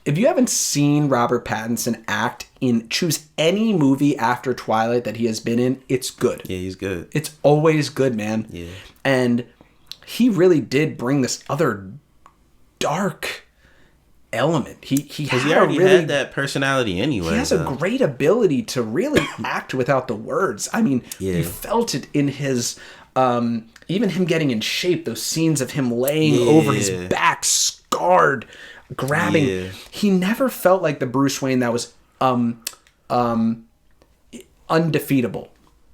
if you haven't seen Robert Pattinson act choose any movie after Twilight that he has been in, it's good. Yeah, he's good. It's always good, man. Yeah. And he really did bring this other dark element. He already had that personality anyway. He has a great ability to really act without the words. I mean, you felt it in his even him getting in shape, those scenes of him laying over his back, scarred, grabbing. Yeah. He never felt like the Bruce Wayne that was undefeatable.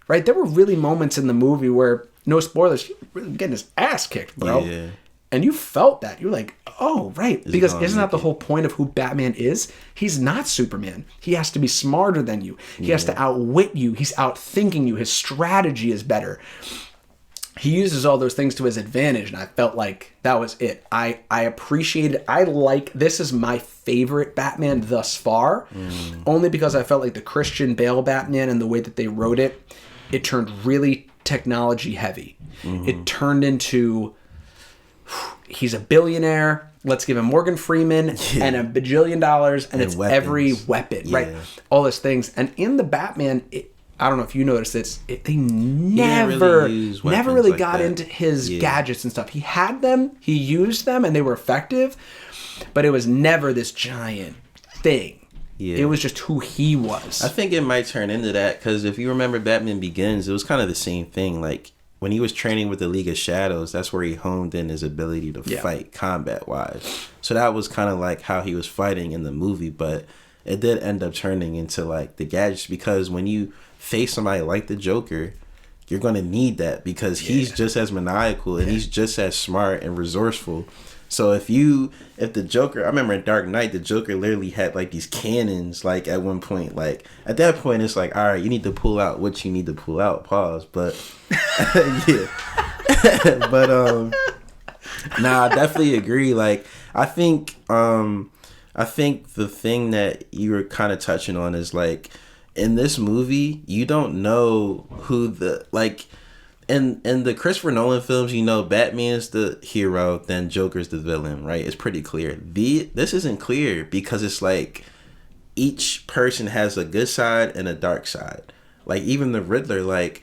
Right? There were really moments in the movie where, no spoilers, he was really getting his ass kicked, bro. Yeah. And you felt that. You're like, oh, right. Because isn't that the whole point of who Batman is? He's not Superman. He has to be smarter than you. He has to outwit you. He's outthinking you. His strategy is better. He uses all those things to his advantage, and I felt like that was it. I appreciated, this is my favorite Batman thus far, only because I felt like the Christian Bale Batman and the way that they wrote it, it turned really technology heavy. It turned into, he's a billionaire, let's give him Morgan Freeman and $1 bajillion, and it's weapons. Every weapon, right? All those things. And in the Batman, I don't know if you noticed this, they never really got into his gadgets and stuff. He had them, he used them, and they were effective, but it was never this giant thing. Yeah. It was just who he was. I think it might turn into that, because if you remember Batman Begins, it was kind of the same thing. Like, when he was training with the League of Shadows, that's where he honed in his ability to fight combat-wise. So that was kind of like how he was fighting in the movie, but it did end up turning into, like, the gadgets, because when you face somebody like the Joker, you're going to need that, because he's just as maniacal and he's just as smart and resourceful. So if the Joker, I remember in Dark Knight, the Joker literally had like these cannons, like at one point, like at that point, it's like, all right, you need to pull out what you need to pull out, pause. But but I definitely agree. Like, I think the thing that you were kind of touching on is like, in this movie, you don't know who in the Christopher Nolan films, you know, Batman's the hero, then Joker's the villain, right? It's pretty clear. This isn't clear, because it's like each person has a good side and a dark side. Like, even the Riddler, like,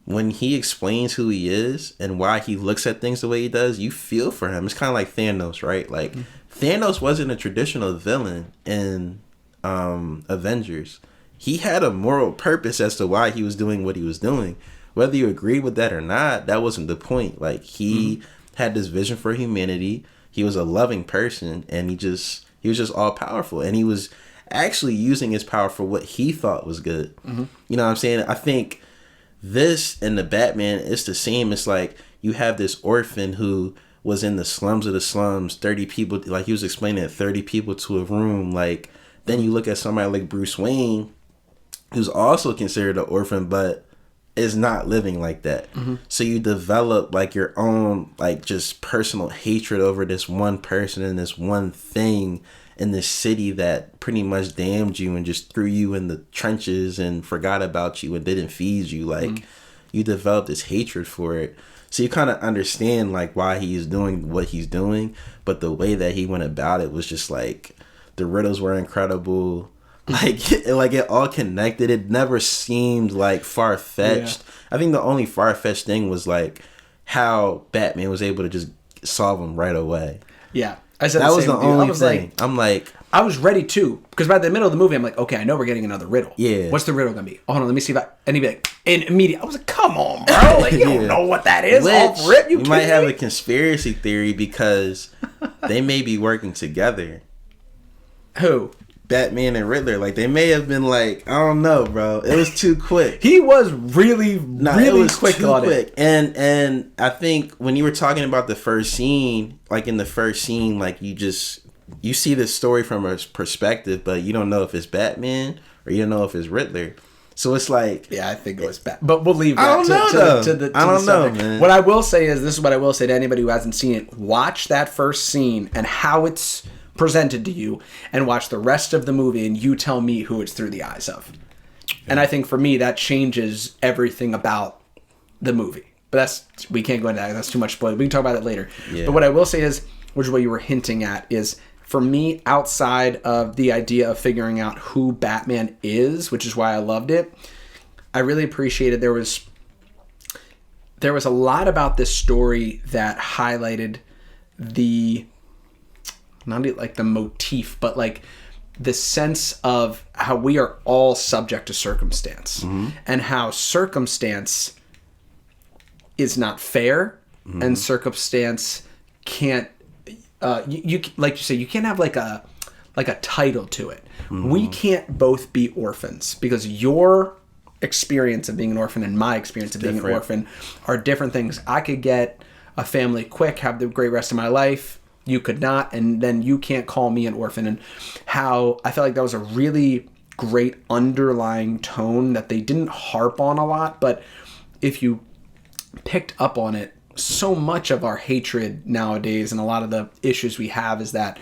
when he explains who he is and why he looks at things the way he does, you feel for him. It's kind of like Thanos, right? Like, Thanos wasn't a traditional villain in Avengers. He had a moral purpose as to why he was doing what he was doing. Whether you agree with that or not, that wasn't the point. Like, he had this vision for humanity. He was a loving person, and he was just all powerful. And he was actually using his power for what he thought was good. You know what I'm saying? I think this and the Batman, it's the same. It's like, you have this orphan who was in the slums of the slums, 30 people, like he was explaining it, 30 people to a room. Like, then you look at somebody like Bruce Wayne, who's also considered an orphan, but is not living like that. So you develop like your own, like, just personal hatred over this one person and this one thing in this city that pretty much damned you and just threw you in the trenches and forgot about you and didn't feed you. Like, you develop this hatred for it. So you kind of understand like why he's doing what he's doing, but the way that he went about it was just like, the riddles were incredible. Like it all connected. It never seemed like far-fetched. I think the only far-fetched thing was like how Batman was able to just solve them right away. Yeah, I said that was the only thing. I'm like, I was ready too, because by the middle of the movie, I'm like, okay, I know we're getting another riddle. Yeah, what's the riddle gonna be? Oh, hold on, let me see if and he'd be like, in immediate. I was like, come on, bro, like, you don't know what that is. Off rip, you might have a conspiracy theory, because they may be working together. Who? Batman and Riddler, like, they may have been like, I don't know, bro. It was too quick. He was really quick on it. And I think when you were talking about the first scene, like in the first scene, like you see this story from a perspective, but you don't know if it's Batman or you don't know if it's Riddler. So it's like, yeah, I think it was Batman. But we'll leave that to the I don't know, man. What I will say is, this is what I will say to anybody who hasn't seen it: watch that first scene and how it's presented to you, and watch the rest of the movie, and you tell me who it's through the eyes of. And I think for me, that changes everything about the movie. But we can't go into that. That's too much spoiler. We can talk about that later. Yeah. But what I will say is, which is what you were hinting at, is for me, outside of the idea of figuring out who Batman is, which is why I loved it, I really appreciated there was a lot about this story that highlighted not like the motif, but like the sense of how we are all subject to circumstance, and how circumstance is not fair, and circumstance can't you like you say, you can't have like a title to it. We can't both be orphans, because your experience of being an orphan and my experience of being an orphan are different things. I could get a family quick, have the great rest of my life. You could not, and then you can't call me an orphan. And how I felt like that was a really great underlying tone that they didn't harp on a lot, but if you picked up on it, so much of our hatred nowadays and a lot of the issues we have is that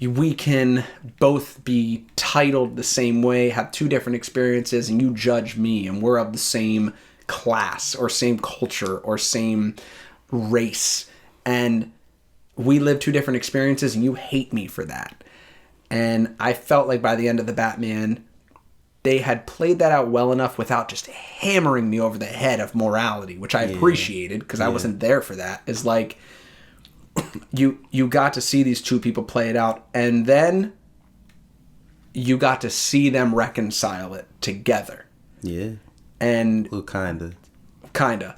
we can both be titled the same way, have two different experiences, and you judge me, and we're of the same class or same culture or same race, and we live two different experiences, and you hate me for that. And I felt like by the end of the Batman, they had played that out well enough without just hammering me over the head of morality, which I appreciated, because I wasn't there for that. Is like, you got to see these two people play it out, and then you got to see them reconcile it together. Yeah. And well, kinda.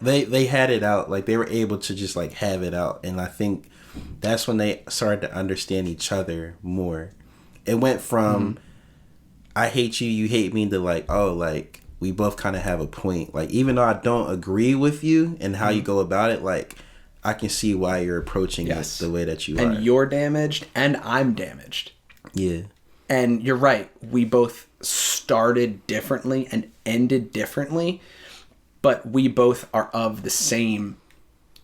They had it out, like they were able to just like have it out, and I think that's when they started to understand each other more. It went from I hate you, you hate me, to like, oh, like we both kind of have a point. Like, even though I don't agree with you and how you go about it, like I can see why you're approaching it the way that you are. And you're damaged and I'm damaged. Yeah. And you're right. We both started differently and ended differently, but we both are of the same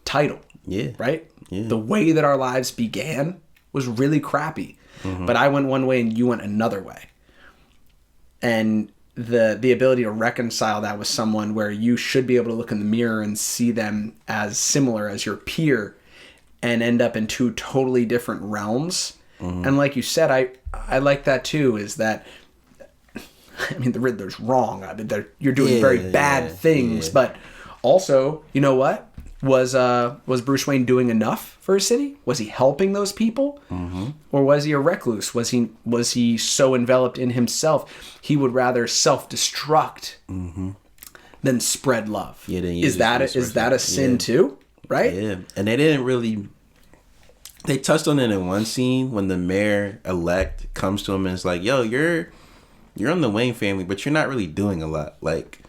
title. Yeah. Right? Yeah. The way that our lives began was really crappy. But I went one way and you went another way. And the ability to reconcile that with someone where you should be able to look in the mirror and see them as similar as your peer and end up in two totally different realms. And like you said, I like that too, is that, I mean, the Riddler's wrong. I mean, you're doing very bad things, but also, you know what? Was Bruce Wayne doing enough for his city? Was he helping those people? Or was he a recluse? Was he so enveloped in himself he would rather self-destruct than spread love? Yeah, is that a sin too? Right? Yeah, and they didn't really. They touched on it in one scene when the mayor-elect comes to him and is like, "Yo, you're on the Wayne family, but you're not really doing a lot." Like,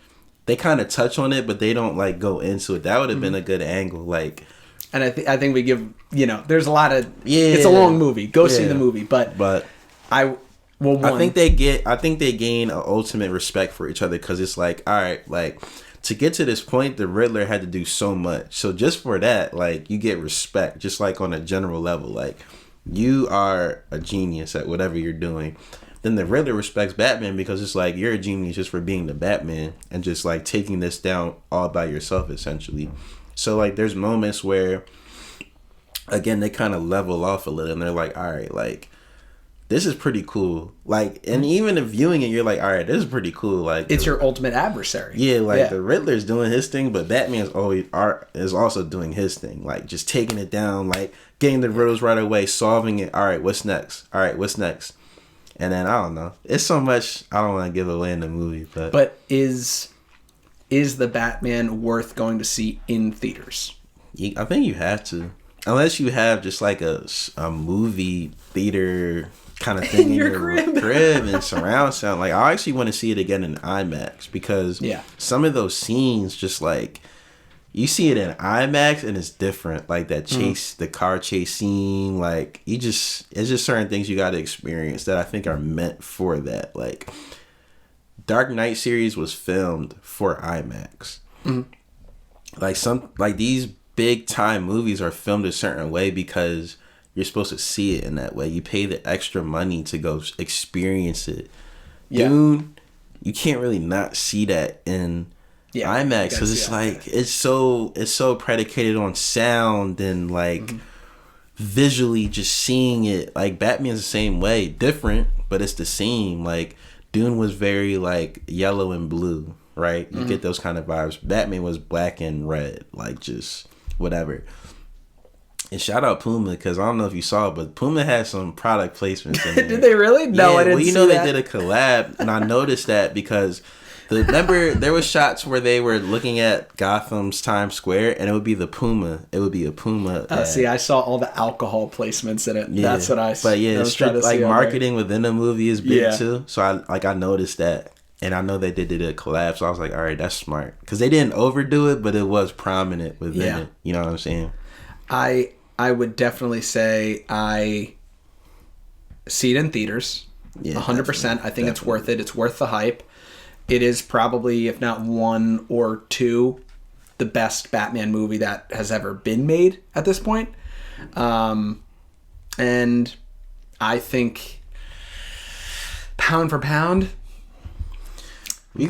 they kind of touch on it, but they don't like go into it. That would have been a good angle. Like, and I think we give, there's a lot of it's a long movie. Go see the movie, but I think they gain an ultimate respect for each other, because it's like, all right, like to get to this point, the Riddler had to do so much. So just for that, like, you get respect, just like on a general level. Like, you are a genius at whatever you're doing. Then the Riddler respects Batman because it's like, you're a genius just for being the Batman and just like taking this down all by yourself, essentially. So like, there's moments where, again, they kind of level off a little and they're like, all right, like, this is pretty cool. Like, and even if viewing it, you're like, all right, this is pretty cool. Like, it's your ultimate adversary. Yeah, like the Riddler's doing his thing, but Batman's is also doing his thing. Like, just taking it down, like getting the riddles right away, solving it. All right, what's next? All right, what's next? And then, I don't know. It's so much I don't want to give away in the movie. But is the Batman worth going to see in theaters? I think you have to. Unless you have just like a movie theater kind of thing in your crib and surround sound. Like, I actually want to see it again in IMAX, because some of those scenes, just like, you see it in IMAX and it's different. Like that chase, the car chase scene, like it's just certain things you got to experience that I think are meant for that. Like, Dark Knight series was filmed for IMAX. Like these big time movies are filmed a certain way because you're supposed to see it in that way. You pay the extra money to go experience it. Dune, you can't really not see that in IMAX, because it's like it's so predicated on sound and like visually just seeing it, like Batman's the same way, different, but it's the same. Like Dune was very like yellow and blue, right? You get those kind of vibes. Batman was black and red, like just whatever. And shout out Puma, because I don't know if you saw it, but Puma had some product placements in there. Did they really? No, yeah, I didn't. Well, you know they did a collab, and I noticed that because remember there was shots where they were looking at Gotham's Times Square, and it would be the Puma. It would be a Puma. See, I saw all the alcohol placements in it. Yeah. That's what I saw. But yeah, like marketing within the movie is big too. So I noticed that. And I know that they did a collab, so I was like, all right, that's smart. Because they didn't overdo it, but it was prominent within it. You know what I'm saying? I would definitely say I see it in theaters. Yeah, 100%. I think it's worth it. It's worth the hype. It is probably, if not one or two, the best Batman movie that has ever been made at this point. And I think pound for pound,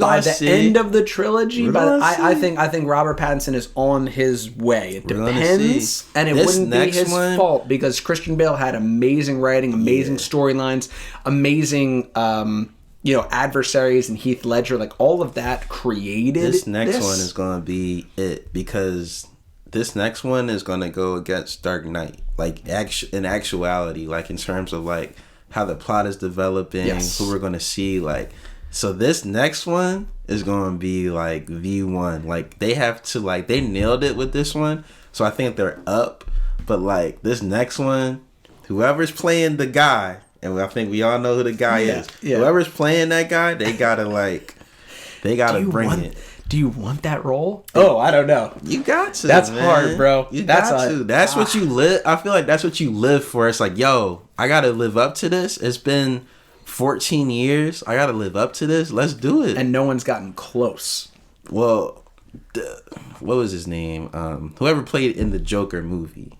by the end of the trilogy, I think Robert Pattinson is on his way. It depends, and it wouldn't be his fault because Christian Bale had amazing writing, amazing storylines, amazing adversaries, and Heath Ledger, like all of that created. This next one is going to be it, because this next one is going to go against Dark Knight, like in actuality, like in terms of like how the plot is developing, who we're going to see, like. So this next one is going to be like V1. Like they have to they nailed it with this one. So I think they're up. But like this next one, whoever's playing the guy, and I think we all know who the guy is. Yeah. Whoever's playing that guy, they gotta bring it. Do you want that role? Oh, I don't know. You got to. That's hard, bro. Got to. That's what you live. I feel like that's what you live for. It's like, yo, I gotta live up to this. It's been 14 years. I gotta live up to this. Let's do it. And no one's gotten close. Well, what was his name? Whoever played in the Joker movie.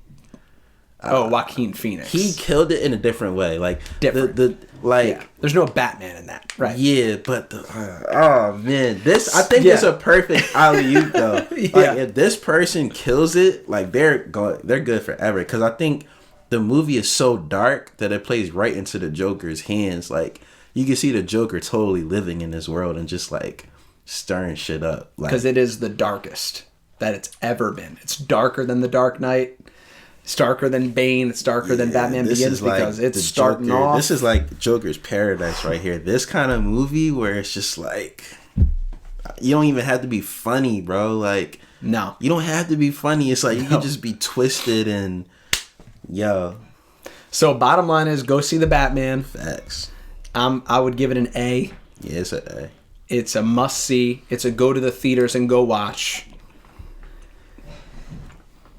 Joaquin Phoenix. He killed it in a different way. Like different. There's no Batman in that, right? Yeah, but oh man, I think it's a perfect alley-oop though. Like if this person kills it, like they're good forever. Because I think the movie is so dark that it plays right into the Joker's hands. Like you can see the Joker totally living in this world and just like stirring shit up. Because it is the darkest that it's ever been. It's darker than The Dark Knight. It's darker than Bane. It's darker than Batman Begins because it's starting off. This is like Joker's paradise right here. This kind of movie where it's just like you don't even have to be funny, bro. Like no, you don't have to be funny. It's like you can just be twisted and. Yo. So bottom line is go see the Batman. Facts. I would give it an A. Yeah, it's an A. It's a must see. It's a go to the theaters and go watch.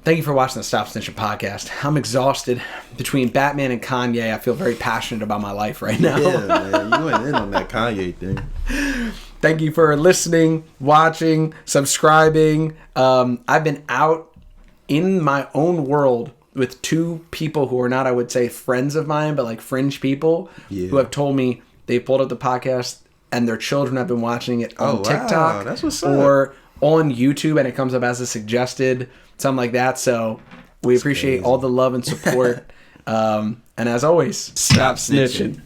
Thank you for watching the Stop Snitchin podcast. I'm exhausted. Between Batman and Kanye, I feel very passionate about my life right now. Yeah, man. You went in on that Kanye thing. Thank you for listening, watching, subscribing. I've been out in my own world with two people who are not, I would say, friends of mine, but like fringe people who have told me they pulled up the podcast and their children have been watching it on TikTok. Wow. That's what's up. Or on YouTube, and it comes up as a suggested, something like that. So we appreciate all the love and support. And as always, stop snitching.